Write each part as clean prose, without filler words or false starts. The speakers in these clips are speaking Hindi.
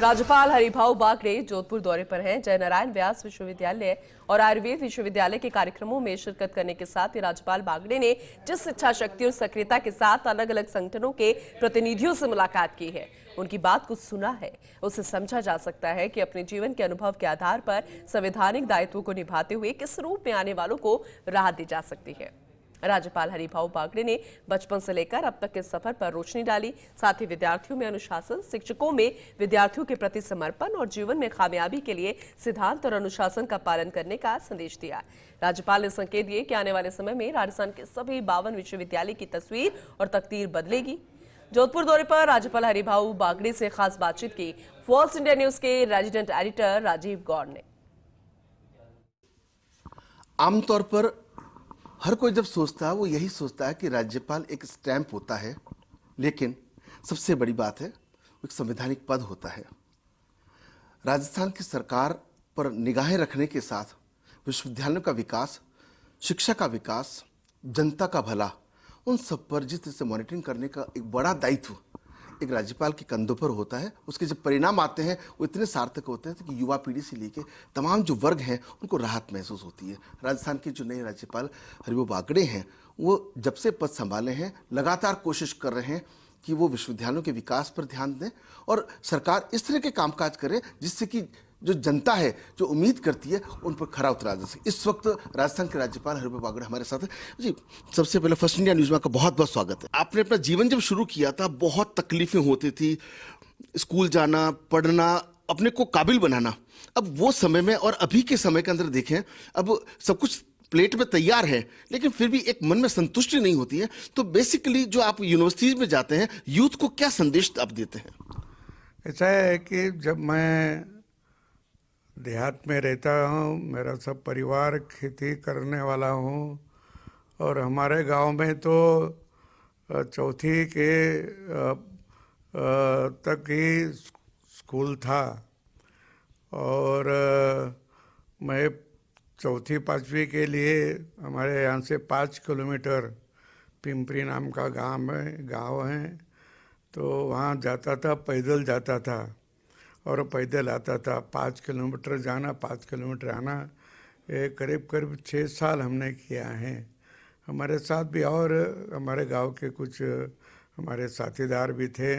राज्यपाल हरिभाऊ बागड़े जोधपुर दौरे पर हैं। जयनारायण व्यास विश्वविद्यालय और आयुर्वेद विश्वविद्यालय के कार्यक्रमों में शिरकत करने के साथ ही राज्यपाल बागड़े ने जिस इच्छा शक्ति और सक्रियता के साथ अलग अलग संगठनों के प्रतिनिधियों से मुलाकात की है, उनकी बात को सुना है, उससे समझा जा सकता है कि अपने जीवन के अनुभव के आधार पर संवैधानिक दायित्वों को निभाते हुए किस रूप में आने वालों को राहत दी जा सकती है। राज्यपाल हरिभाऊ बागड़े ने बचपन से लेकर अब तक के सफर पर रोशनी डाली। साथ ही विद्यार्थियों में अनुशासन, शिक्षकों में विद्यार्थियों के प्रति समर्पण और जीवन में कामयाबी के लिए सिद्धांत और अनुशासन का पालन करने का संदेश दिया। राज्यपाल ने संकेत दिए कि आने वाले समय में राजस्थान के सभी 52 विश्वविद्यालय की तस्वीर और तकदीर बदलेगी। जोधपुर दौरे पर राज्यपाल हरिभाऊ बागड़े से खास बातचीत की फॉल्स इंडिया न्यूज के रेजिडेंट एडिटर राजीव गौड़ ने। आमतौर पर हर कोई जब सोचता है वो यही सोचता है कि राज्यपाल एक स्टैंप होता है, लेकिन सबसे बड़ी बात है एक संवैधानिक पद होता है। राजस्थान की सरकार पर निगाहें रखने के साथ विश्वविद्यालयों का विकास, शिक्षा का विकास, जनता का भला, उन सब पर जिस तरह से मॉनिटरिंग करने का एक बड़ा दायित्व एक राज्यपाल के कंधों पर होता है। उसके जब परिणाम आते हैं वो इतने सार्थक होते हैं कि युवा पीढ़ी से लेकर तमाम जो वर्ग हैं उनको राहत महसूस होती है। राजस्थान के जो नए राज्यपाल हरिभाऊ बागड़े हैं वो जब से पद संभाले हैं लगातार कोशिश कर रहे हैं कि वो विश्वविद्यालयों के विकास पर ध्यान दें और सरकार इस तरह के कामकाज करे जिससे कि जो जनता है जो उम्मीद करती है उन पर खरा उतरा जा सके। इस वक्त राजस्थान के राज्यपाल हरिभाऊ बागड़े हमारे साथ हैं। जी, सबसे पहले फर्स्ट इंडिया न्यूज़ में आपका बहुत बहुत स्वागत है। आपने अपना जीवन जब शुरू किया था बहुत तकलीफें होती थी, स्कूल जाना, पढ़ना, अपने को काबिल बनाना। अब वो समय में और अभी के समय के अंदर देखें, अब सब कुछ प्लेट में तैयार है, लेकिन फिर भी एक मन में संतुष्टि नहीं होती है। तो बेसिकली जो आप यूनिवर्सिटीज में जाते हैं, यूथ को क्या संदेश आप देते हैं? ऐसा है कि जब मैं देहात में रहता हूँ, मेरा सब परिवार खेती करने वाला हूँ और हमारे गांव में तो चौथी के तक ही स्कूल था और मैं चौथी पाँचवीं के लिए हमारे यहाँ से 5 किलोमीटर पिंपरी नाम का गांव है तो वहाँ जाता था, पैदल जाता था और पैदल आता था। 5 किलोमीटर जाना, 5 किलोमीटर आना, ये करीब करीब 6 साल हमने किया है। हमारे साथ भी और हमारे गांव के कुछ हमारे साथीदार भी थे,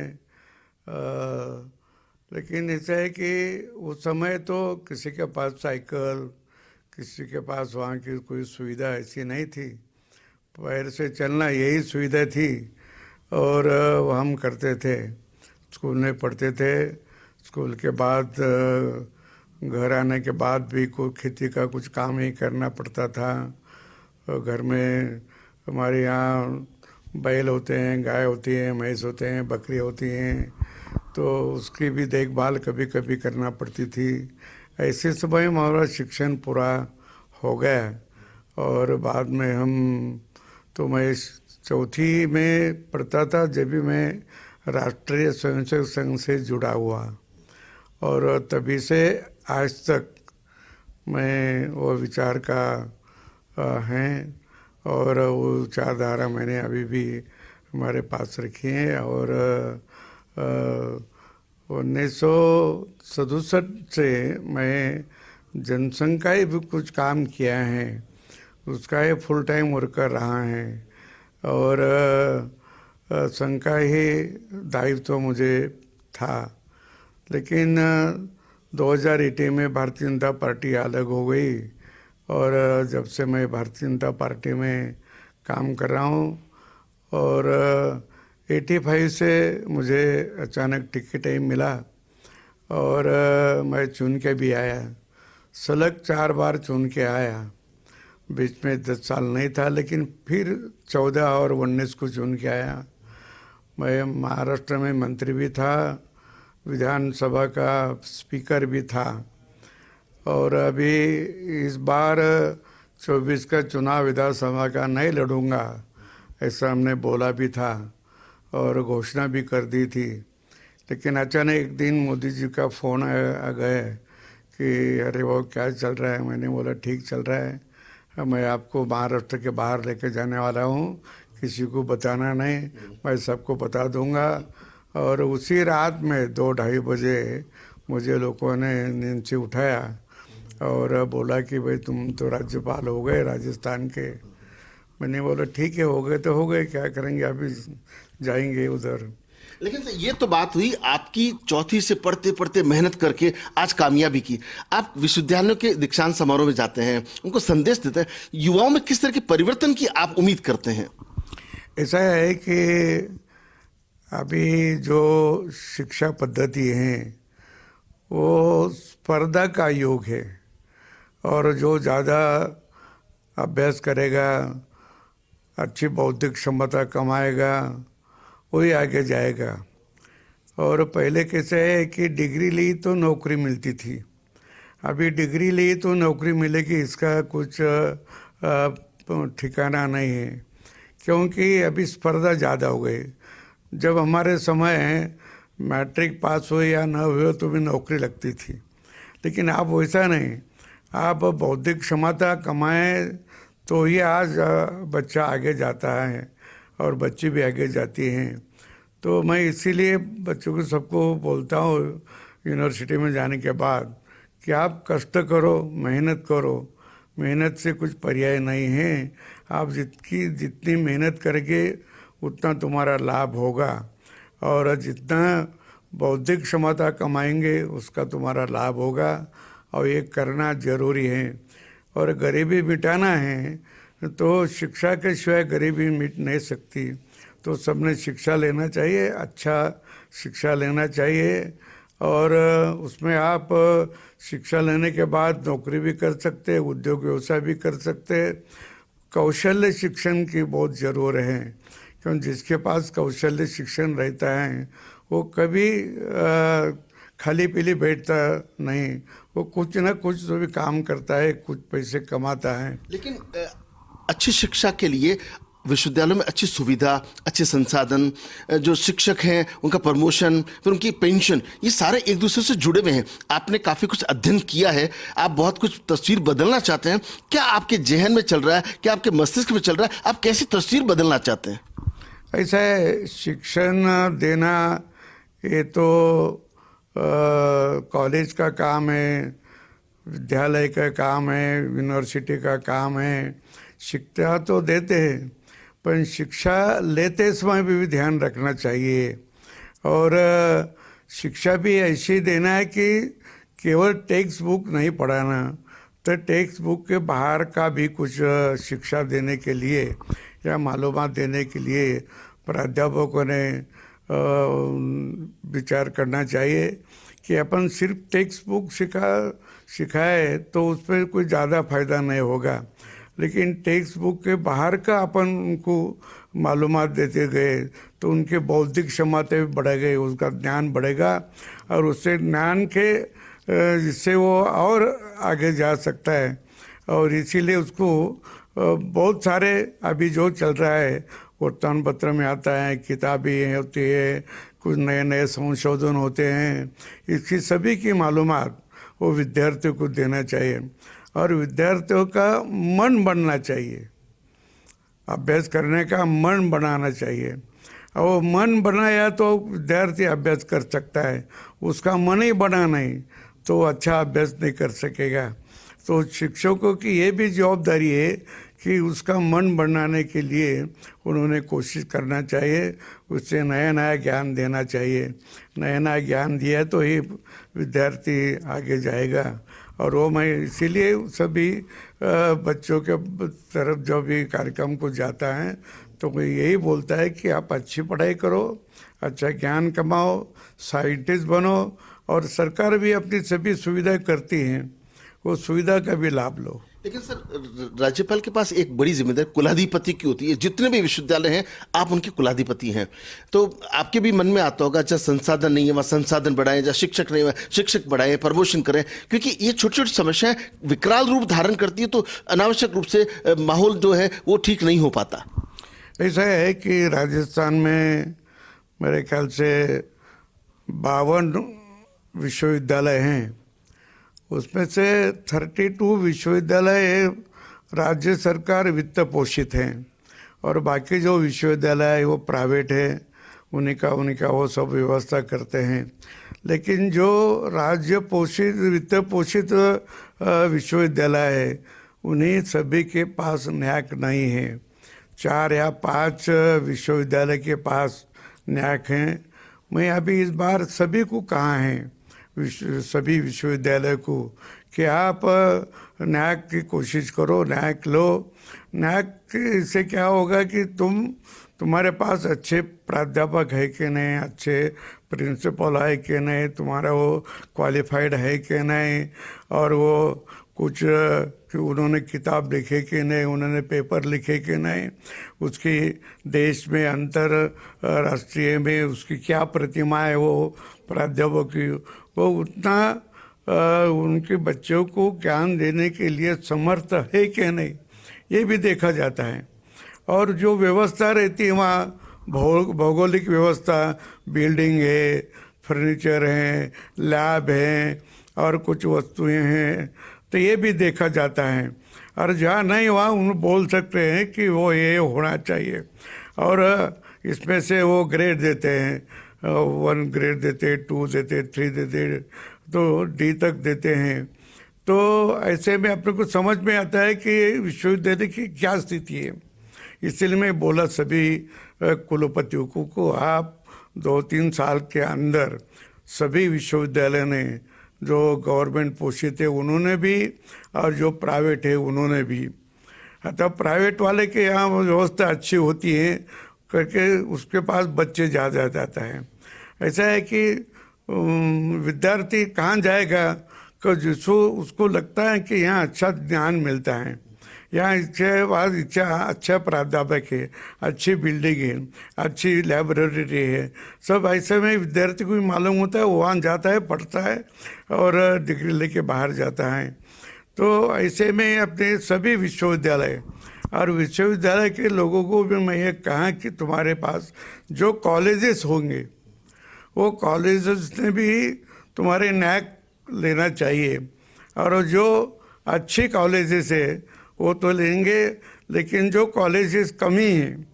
लेकिन ऐसा है कि उस समय तो किसी के पास साइकिल, किसी के पास वहाँ की कोई सुविधा ऐसी नहीं थी। पैर से चलना यही सुविधा थी और हम करते थे। स्कूल में पढ़ते थे, स्कूल के बाद घर आने के बाद भी कोई खेती का कुछ काम ही करना पड़ता था। घर में हमारे यहाँ बैल होते हैं, गाय होती हैं, भैंस होते हैं, बकरी होती हैं, तो उसकी भी देखभाल कभी कभी करना पड़ती थी। ऐसे समय में हमारा शिक्षण पूरा हो गया और बाद में मैं चौथी में पढ़ता था जब भी मैं राष्ट्रीय स्वयंसेवक संघ से जुड़ा हुआ और तभी से आज तक मैं वो विचार का हैं और वो विचारधारा मैंने अभी भी हमारे पास रखी है। और 1967 से मैं जनसंघ का ही भी कुछ काम किया है, उसका ही फुल टाइम वर्कर रहा है और संघ का ही दायित्व मुझे था। लेकिन 2018 में भारतीय जनता पार्टी अलग हो गई और जब से मैं भारतीय जनता पार्टी में काम कर रहा हूँ और 85 से मुझे अचानक टिकट ही मिला और मैं चुन के भी आया, सलग 4 बार चुन के आया। बीच में 10 साल नहीं था, लेकिन फिर 14 और 19 को चुन के आया। मैं महाराष्ट्र में मंत्री भी था, विधानसभा का स्पीकर भी था और अभी इस बार 24 का चुनाव विधानसभा का नहीं लड़ूंगा ऐसा हमने बोला भी था और घोषणा भी कर दी थी। लेकिन अचानक एक दिन मोदी जी का फ़ोन आ गए कि अरे वो क्या चल रहा है। मैंने बोला ठीक चल रहा है, मैं आपको महाराष्ट्र के बाहर लेके जाने वाला हूँ, किसी को बताना नहीं, मैं सबको बता दूंगा। और उसी रात में 2-2:30 बजे मुझे लोगों ने नींद से उठाया और बोला कि भाई तुम तो राज्यपाल हो गए राजस्थान के। मैंने बोला ठीक है, हो गए तो हो गए, क्या करेंगे, अभी जाएंगे उधर। लेकिन सर ये तो बात हुई आपकी चौथी से पढ़ते पढ़ते मेहनत करके आज कामयाबी की। आप विश्वविद्यालयों के दीक्षांत समारोह में जाते हैं, उनको संदेश देते हैं, युवाओं में किस तरह के परिवर्तन की आप उम्मीद करते हैं? ऐसा है कि अभी जो शिक्षा पद्धति है वो स्पर्धा का युग है, और जो ज़्यादा अभ्यास करेगा, अच्छी बौद्धिक क्षमता कमाएगा, वही आगे जाएगा। और पहले कैसे है कि डिग्री ली तो नौकरी मिलती थी, अभी डिग्री ली तो नौकरी मिलेगी इसका कुछ ठिकाना नहीं है, क्योंकि अभी स्पर्धा ज़्यादा हो गई। जब हमारे समय मैट्रिक पास हुए या न हुए तो भी नौकरी लगती थी, लेकिन अब वैसा नहीं। आप बौद्धिक क्षमता कमाएं तो ही आज बच्चा आगे जाता है और बच्ची भी आगे जाती हैं। तो मैं इसीलिए बच्चों को सबको बोलता हूँ यूनिवर्सिटी में जाने के बाद कि आप कष्ट करो, मेहनत करो, मेहनत से कुछ पर्याय नहीं है। आप जितनी मेहनत करेंगे उतना तुम्हारा लाभ होगा, और जितना बौद्धिक क्षमता कमाएंगे उसका तुम्हारा लाभ होगा, और ये करना जरूरी है। और गरीबी मिटाना है तो शिक्षा के सिवाय गरीबी मिट नहीं सकती। तो सबने शिक्षा लेना चाहिए, अच्छा शिक्षा लेना चाहिए, और उसमें आप शिक्षा लेने के बाद नौकरी भी कर सकते हैं, उद्योग व्यवसाय भी कर सकते हैं। कौशल्य शिक्षण की बहुत ज़रूरत है, क्योंकि जिसके पास कौशल्य शिक्षण रहता है वो कभी खाली पीली बैठता नहीं, वो कुछ ना कुछ तो भी काम करता है, कुछ पैसे कमाता है। लेकिन अच्छी शिक्षा के लिए विश्वविद्यालयों में अच्छी सुविधा, अच्छे संसाधन, जो शिक्षक हैं उनका प्रमोशन, फिर उनकी पेंशन, ये सारे एक दूसरे से जुड़े हुए हैं। आपने काफ़ी कुछ अध्ययन किया है, आप बहुत कुछ तस्वीर बदलना चाहते हैं। क्या आपके जहन में चल रहा है, क्या आपके मस्तिष्क में चल रहा है, आप कैसी तस्वीर बदलना चाहते हैं? ऐसा है, शिक्षण देना ये तो कॉलेज का काम है, विद्यालय का काम है, यूनिवर्सिटी का काम है। शिक्षा तो देते हैं, पर शिक्षा लेते समय भी ध्यान रखना चाहिए, और शिक्षा भी ऐसी देना है कि केवल टेक्स्ट बुक नहीं पढ़ाना, तो टेक्स्ट बुक के बाहर का भी कुछ शिक्षा देने के लिए या मालूमात देने के लिए प्राध्यापकों ने विचार करना चाहिए कि अपन सिर्फ टेक्स्ट बुक सिखाए तो उस पर कोई ज़्यादा फायदा नहीं होगा, लेकिन टेक्स्ट बुक के बाहर का अपन उनको मालूमात देते गए तो उनके बौद्धिक क्षमता भी बढ़ गई, उसका ज्ञान बढ़ेगा, और उससे ज्ञान के जिससे वो और आगे जा सकता है। और इसीलिए उसको बहुत सारे अभी जो चल रहा है वर्तमान पत्र में आता है, किताबें होती है, कुछ नए नए संशोधन होते हैं, इसकी सभी की मालूमात वो विद्यार्थियों को देना चाहिए, और विद्यार्थियों का मन बनना चाहिए, अभ्यास करने का मन बनाना चाहिए। और वो मन बनाया तो विद्यार्थी अभ्यास कर सकता है, उसका मन ही बना नहीं तो अच्छा अभ्यास नहीं कर सकेगा। तो शिक्षकों की ये भी जवाबदारी है कि उसका मन बनाने के लिए उन्होंने कोशिश करना चाहिए, उससे नया नया ज्ञान देना चाहिए। नया नया ज्ञान दिया तो ही विद्यार्थी आगे जाएगा। और वो मैं इसीलिए सभी बच्चों के तरफ जो भी कार्यक्रम को जाता है तो मैं यही बोलता है कि आप अच्छी पढ़ाई करो, अच्छा ज्ञान कमाओ, साइंटिस्ट बनो, और सरकार भी अपनी सभी सुविधाएं करती हैं, वो सुविधा का भी लाभ लो। लेकिन सर राज्यपाल के पास एक बड़ी जिम्मेदारी कुलाधिपति की होती है। जितने भी विश्वविद्यालय हैं आप उनके कुलाधिपति हैं, तो आपके भी मन में आता होगा जहाँ संसाधन नहीं है वहाँ संसाधन बढ़ाएं, जहाँ शिक्षक नहीं है शिक्षक बढ़ाएं, प्रमोशन करें, क्योंकि ये छोटी छोटी समस्याएं विकराल रूप धारण करती है तो अनावश्यक रूप से माहौल जो है वो ठीक नहीं हो पाता। ऐसा है कि राजस्थान में मेरे ख्याल से 52 विश्वविद्यालय हैं, उसमें से 32 विश्वविद्यालय राज्य सरकार वित्त पोषित हैं, और बाकी जो विश्वविद्यालय है वो प्राइवेट है, उन्हीं का वो सब व्यवस्था करते हैं। लेकिन जो राज्य पोषित वित्त पोषित विश्वविद्यालय है उन्हीं सभी के पास न्याक नहीं है। 4 या 5 विश्वविद्यालय के पास न्याक हैं। मैं अभी इस बार सभी को कहा है, सभी विश्वविद्यालय को, कि आप न्याक की कोशिश करो, न्याक लो। न्याक से क्या होगा कि तुम्हारे पास अच्छे प्राध्यापक है कि नहीं, अच्छे प्रिंसिपल है कि नहीं, तुम्हारा वो क्वालिफाइड है कि नहीं, और वो कुछ कि उन्होंने किताब लिखे कि नहीं, उन्होंने पेपर लिखे कि नहीं, उसकी देश में अंतरराष्ट्रीय में उसकी क्या प्रतिमा है वो प्राध्यापक की, वो उतना उनके बच्चों को ज्ञान देने के लिए समर्थ है कि नहीं, ये भी देखा जाता है। और जो व्यवस्था रहती है वहाँ, भौगोलिक व्यवस्था, बिल्डिंग है, फर्नीचर है, लैब है और कुछ वस्तुएं हैं, तो ये भी देखा जाता है। और जहाँ नहीं वहाँ उन बोल सकते हैं कि वो ये होना चाहिए, और इसमें से वो ग्रेड देते हैं, 1 ग्रेड देते, 2 देते, 3 देते, तो D तक देते हैं। तो ऐसे में अपने को समझ में आता है कि विश्वविद्यालय की क्या स्थिति है। इसलिए मैं बोला सभी कुलपतियों को आप 2-3 साल के अंदर सभी विश्वविद्यालय ने, जो गवर्नमेंट पोषित है उन्होंने भी और जो प्राइवेट है उन्होंने भी, अतः प्राइवेट वाले के यहाँ व्यवस्था अच्छी होती है करके उसके पास बच्चे ज़्यादा जाता है। ऐसा है कि विद्यार्थी कहाँ जाएगा कि जिसको उसको लगता है कि यहाँ अच्छा ज्ञान मिलता है, यहाँ इसके बाद अच्छा प्राध्यापक है, अच्छी बिल्डिंग है, अच्छी लाइब्रेरी है, सब ऐसे में विद्यार्थी को भी मालूम होता है, वो वहाँ जाता है, पढ़ता है और डिग्री लेके बाहर जाता है। तो ऐसे में अपने सभी विश्वविद्यालय और विश्वविद्यालय के लोगों को भी मैं ये कहा कि तुम्हारे पास जो कॉलेजेस होंगे वो कॉलेजेस ने भी तुम्हारे न्याक लेना चाहिए, और जो अच्छी कॉलेजेस है वो तो लेंगे, लेकिन जो कॉलेजेस कमी हैं,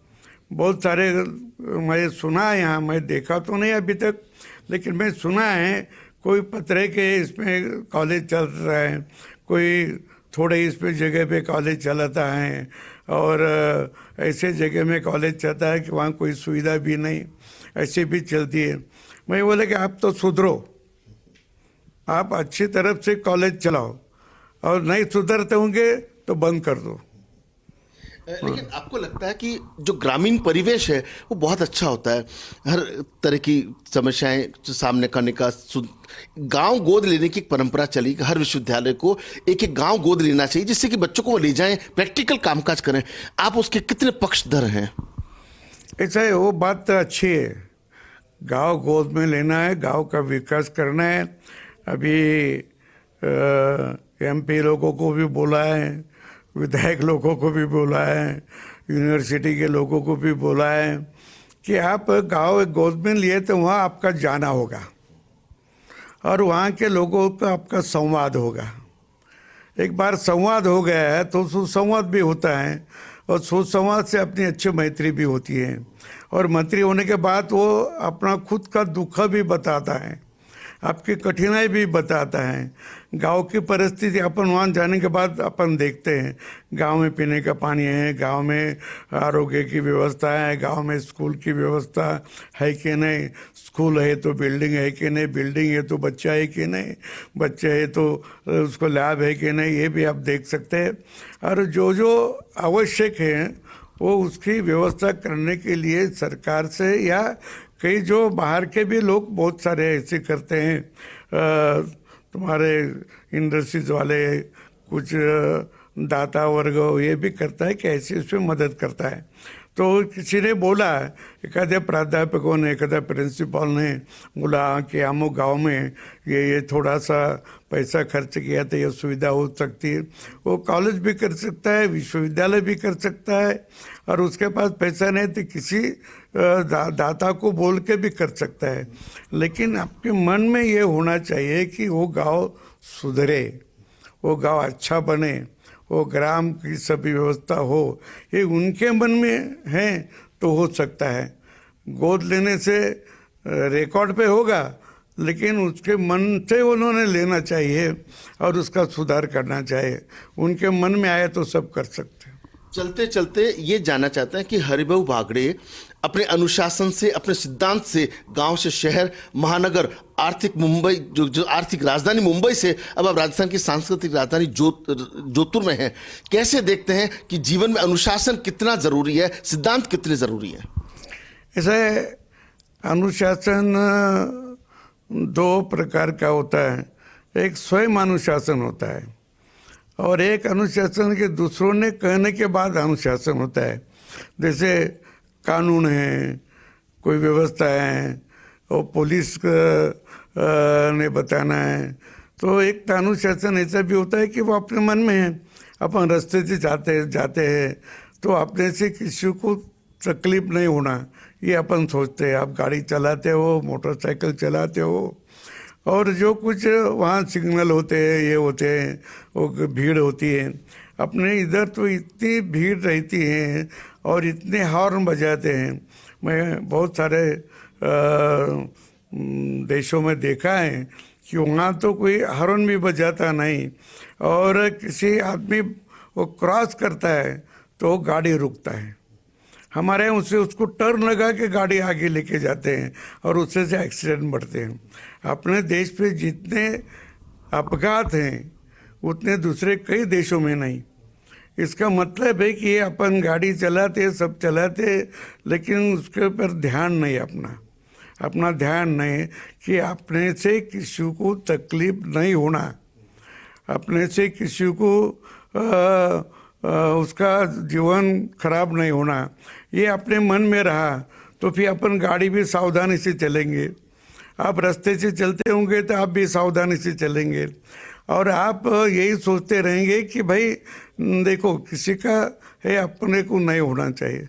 बहुत सारे मैं सुना है, यहाँ मैं देखा तो नहीं अभी तक, लेकिन मैं सुना है कोई पतरे के इसमें कॉलेज चल रहा है, कोई थोड़े इसमें जगह पे कॉलेज चलाता है, और ऐसे जगह में कॉलेज चलता है कि वहाँ कोई सुविधा भी नहीं, ऐसे भी चलती है। मैं बोले कि आप तो सुधरो, आप अच्छी तरफ से कॉलेज चलाओ, और नहीं सुधरते होंगे तो बंद कर दो। लेकिन आपको लगता है कि जो ग्रामीण परिवेश है वो बहुत अच्छा होता है, हर तरह की समस्याएं सामने करने का, गांव गोद लेने की एक परंपरा चली कि हर विश्वविद्यालय को एक एक गांव गोद लेना चाहिए जिससे कि बच्चों को वो ले जाएं, प्रैक्टिकल कामकाज करें। आप उसके कितने पक्षधर हैं? ऐसा है, वो बात तो अच्छी है, गांव गोद में लेना है, गांव का विकास करना है। अभी MP लोगों को भी बोला है, विधायक लोगों को भी बोला है, यूनिवर्सिटी के लोगों को भी बोला है कि आप गांव गोद में लिए तो वहाँ आपका जाना होगा और वहाँ के लोगों का आपका संवाद होगा। एक बार संवाद हो गया है तो सुसंवाद भी होता है, और सुसंवाद से अपनी अच्छी मैत्री भी होती है, और मैत्री होने के बाद वो अपना खुद का दुख भी बताता है, आपकी कठिनाई भी बताता है। गांव की परिस्थिति अपन वहाँ जाने के बाद अपन देखते हैं, गांव में पीने का पानी है, गांव में आरोग्य की व्यवस्था है, गांव में स्कूल की व्यवस्था है कि नहीं, स्कूल है तो बिल्डिंग है कि नहीं, बिल्डिंग है तो बच्चा है कि नहीं, बच्चे है तो उसको लैब है कि नहीं, ये भी आप देख सकते हैं। और जो जो आवश्यक है वो उसकी व्यवस्था करने के लिए सरकार से, या कई जो बाहर के भी लोग बहुत सारे ऐसे करते हैं, तुम्हारे इंडस्ट्रीज वाले, कुछ दाता वर्ग ये भी करता है कि ऐसे उसमें मदद करता है। तो किसी ने बोला, एखाद्या प्राध्यापकों ने, एखाद्या प्रिंसिपल ने बोला कि अमुक गांव में ये थोड़ा सा पैसा खर्च किया तो ये सुविधा हो सकती है। वो कॉलेज भी कर सकता है, विश्वविद्यालय भी कर सकता है, और उसके पास पैसा नहीं तो किसी दाता को बोल के भी कर सकता है। लेकिन आपके मन में ये होना चाहिए कि वो गांव सुधरे, वो गांव अच्छा बने, वो ग्राम की सभी व्यवस्था हो, ये उनके मन में है तो हो सकता है। गोद लेने से रिकॉर्ड पे होगा, लेकिन उसके मन से उन्होंने लेना चाहिए और उसका सुधार करना चाहिए। उनके मन में आए तो सब कर सकते हैं। चलते चलते ये जानना चाहते हैं कि हरिभाऊ बागड़े अपने अनुशासन से, अपने सिद्धांत से गांव से शहर, महानगर, आर्थिक मुंबई, जो आर्थिक राजधानी मुंबई से अब आप राजस्थान की सांस्कृतिक राजधानी जोधपुर में हैं, कैसे देखते हैं कि जीवन में अनुशासन कितना जरूरी है, सिद्धांत कितने जरूरी है? ऐसे अनुशासन दो प्रकार का होता है। एक स्वयं अनुशासन होता है और एक अनुशासन के दूसरों ने कहने के बाद अनुशासन होता है। जैसे कानून है, कोई व्यवस्था है और पुलिस ने बताना है, तो एक अनुशासन ऐसा भी होता है कि वो अपने मन में है। अपन रास्ते से जाते हैं तो अपने से किसी को तकलीफ नहीं होना, ये अपन सोचते हैं। आप गाड़ी चलाते हो, मोटरसाइकिल चलाते हो, और जो कुछ वहाँ सिग्नल होते हैं, ये होते हैं, वो भीड़ होती है। अपने इधर तो इतनी भीड़ रहती है और इतने हॉर्न बजाते हैं। मैं बहुत सारे देशों में देखा है कि वहाँ तो कोई हॉर्न भी बजाता नहीं, और किसी आदमी वो क्रॉस करता है तो गाड़ी रुकता है। हमारे यहाँ उसको टर्न लगा के गाड़ी आगे लेके जाते हैं और उससे से एक्सीडेंट बढ़ते हैं। अपने देश पे जितने अपघात हैं उतने दूसरे कई देशों में नहीं। इसका मतलब है कि अपन गाड़ी चलाते, सब चलाते, लेकिन उसके ऊपर ध्यान नहीं, अपना ध्यान नहीं कि अपने से किसी को तकलीफ नहीं होना, अपने से किसी को उसका जीवन खराब नहीं होना, ये अपने मन में रहा तो फिर अपन गाड़ी भी सावधानी से चलेंगे। आप रास्ते से चलते होंगे तो आप भी सावधानी से चलेंगे, और आप यही सोचते रहेंगे कि भाई देखो किसी का है, अपने को नहीं होना चाहिए।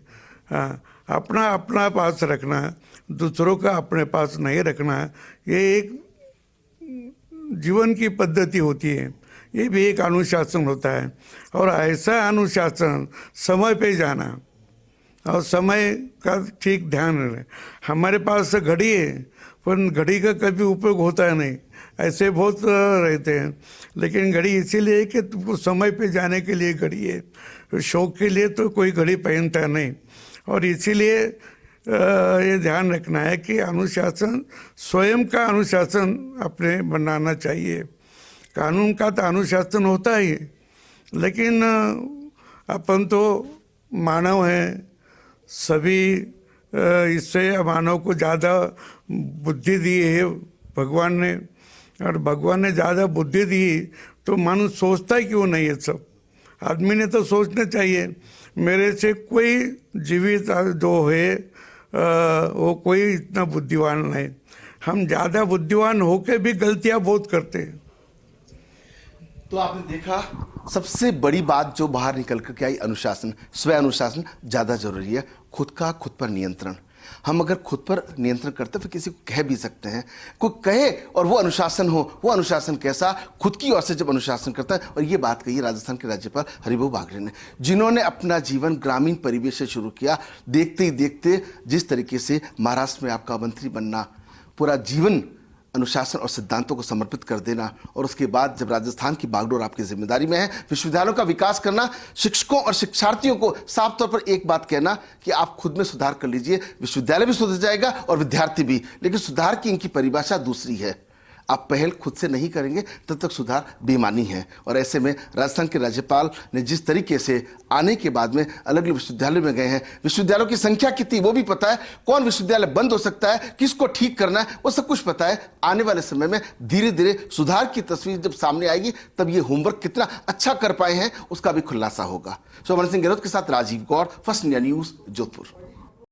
हाँ, अपना पास रखना, दूसरों का अपने पास नहीं रखना, ये एक जीवन की पद्धति होती है। ये भी एक अनुशासन होता है, और ऐसा अनुशासन समय पे जाना और समय का ठीक ध्यान रखना। हमारे पास घड़ी है पर घड़ी का कभी उपयोग होता है नहीं, ऐसे बहुत रहते हैं। लेकिन घड़ी इसीलिए कि तुमको समय पे जाने के लिए घड़ी है, शौक के लिए तो कोई घड़ी पहनता नहीं। और इसीलिए ये ध्यान रखना है कि अनुशासन, स्वयं का अनुशासन अपने बनाना चाहिए। कानून का तो अनुशासन होता ही, लेकिन अपन तो मानव हैं, सभी इससे मानव को ज़्यादा बुद्धि दी है भगवान ने, और भगवान ने ज़्यादा बुद्धि दी तो मानो सोचता ही क्यों नहीं है। सब आदमी ने तो सोचना चाहिए, मेरे से कोई जीवित जो है वो कोई इतना बुद्धिमान नहीं। हम ज़्यादा बुद्धिमान होके भी गलतियाँ बहुत करते हैं। तो आपने देखा, सबसे बड़ी बात जो बाहर निकल कर के आई, अनुशासन, स्व अनुशासन ज़्यादा जरूरी है। खुद पर नियंत्रण। हम अगर खुद पर नियंत्रण करते फिर किसी को कह भी सकते हैं, कोई कहे और वो अनुशासन हो। वो अनुशासन कैसा? खुद की ओर से जब अनुशासन करता है। और ये बात कही राजस्थान के राज्यपाल हरिभाऊ बागड़े ने, जिन्होंने अपना जीवन ग्रामीण परिवेश से शुरू किया। देखते ही देखते जिस तरीके से महाराष्ट्र में आपका मंत्री बनना, पूरा जीवन अनुशासन और सिद्धांतों को समर्पित कर देना, और उसके बाद जब राजस्थान की बागडोर आपकी जिम्मेदारी में है, विश्वविद्यालयों का विकास करना, शिक्षकों और शिक्षार्थियों को साफ तौर पर एक बात कहना कि आप खुद में सुधार कर लीजिए, विश्वविद्यालय भी सुधर जाएगा और विद्यार्थी भी। लेकिन सुधार की इनकी परिभाषा दूसरी है। आप पहल खुद से नहीं करेंगे तब तक सुधार बेईमानी है। और ऐसे में राजस्थान के राज्यपाल ने जिस तरीके से आने के बाद में अलग अलग विश्वविद्यालय में गए हैं, विश्वविद्यालयों की संख्या कितनी वो भी पता है, कौन विश्वविद्यालय बंद हो सकता है, किसको ठीक करना है, वो सब कुछ पता है। आने वाले समय में धीरे धीरे सुधार की तस्वीर जब सामने आएगी तब ये होमवर्क कितना अच्छा कर पाए हैं उसका भी खुलासा होगा। सोमन सिंह गहलोत के साथ Rajeev Gaur, First India news, Jodhpur.